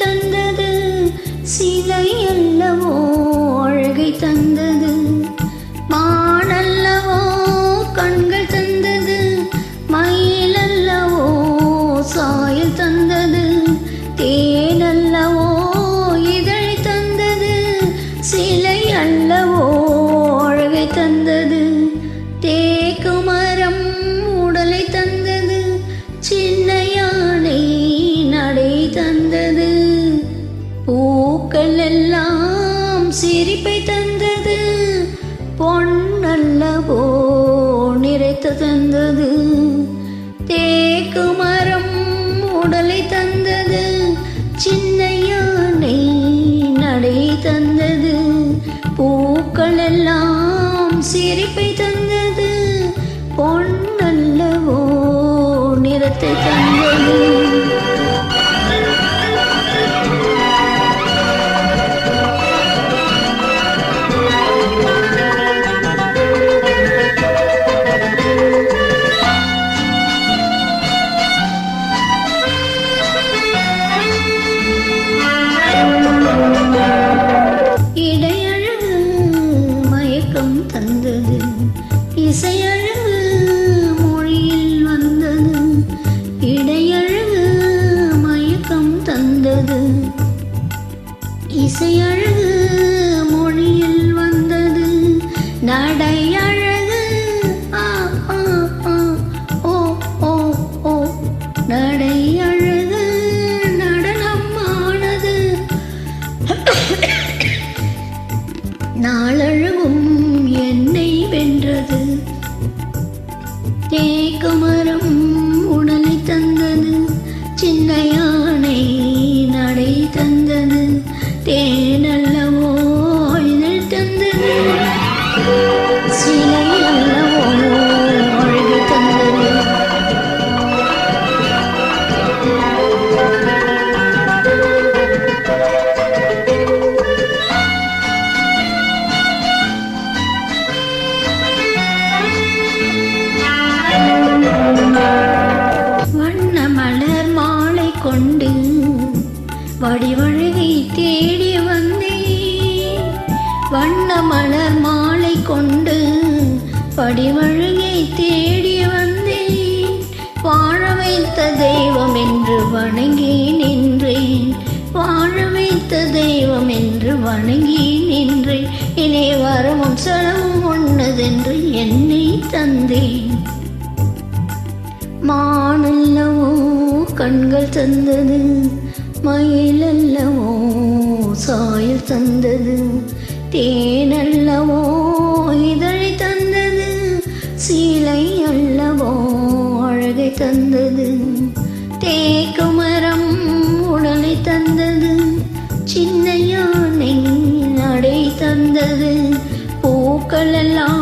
தந்தது சிலை அல்லவோ அழகை தந்தது. மானல்லவோ கண்கள் தந்தது, மயில் அல்லவோ சாயல் தந்தது. தேனல்லவோ இதழை தந்தது, சிலை அல்லவோ அழகை தந்தது. தேக்குமரம் உடலை தந்தது, சின்ன யானை நடை தந்தது. பூக்கள் எல்லாம் சிரிப்பை தந்தது, பொன்னல்லவோ நிறைத்து தந்தது. தேக்குமரம் உடலை தந்தது, சின்ன யானை நடை தந்தது. பூக்கள் எல்லாம் சிரிப்பை தந்தது, பொன்னல்லவோ நிறத்தை தந்தது. இடையழகு மயக்கம் தந்தது, இசையழகு மொழியில் வந்தது. இடையழகு மயக்கம் தந்தது, இசையழகு மொழியில் வந்தது. நடையழகு ஆ ஆ ஆ ஓ ஓ ஓ நடையழகு நடனமானது. நாளழகும் என்னை வென்றது. தேக்குமரம் உடலை தந்தது, சின்ன யானை நடை தந்தது. தேனல்லவோ இதழ் தந்தது, சிலை அல்லவோ அழகு தந்தது. வண்ண மலர் மாலை கொண்டு வடிவழகை தேடி வந்தேன். வண்ண மலர் மாலை கொண்டு வடிவழகை தேடி வந்தேன். வாழ வைத்த தெய்வம் என்று வணங்கி நின்றேன், வாழ வைத்த தெய்வம் என்று வணங்கி நின்றேன். இனி வரவும் செலவும் ஒன்னதென்று என்னை தந்தேன். மானல்லவோ கண்கள் தந்தது, மயில் அல்லவோ சாயல் தந்தது. தேனல்லவோ இதழை தந்தது, சீலை அல்லவோ அழகை தந்தது. தேக்குமரம் உடலை தந்தது, சின்ன யானை நடை தந்தது. பூக்கள் எல்லாம்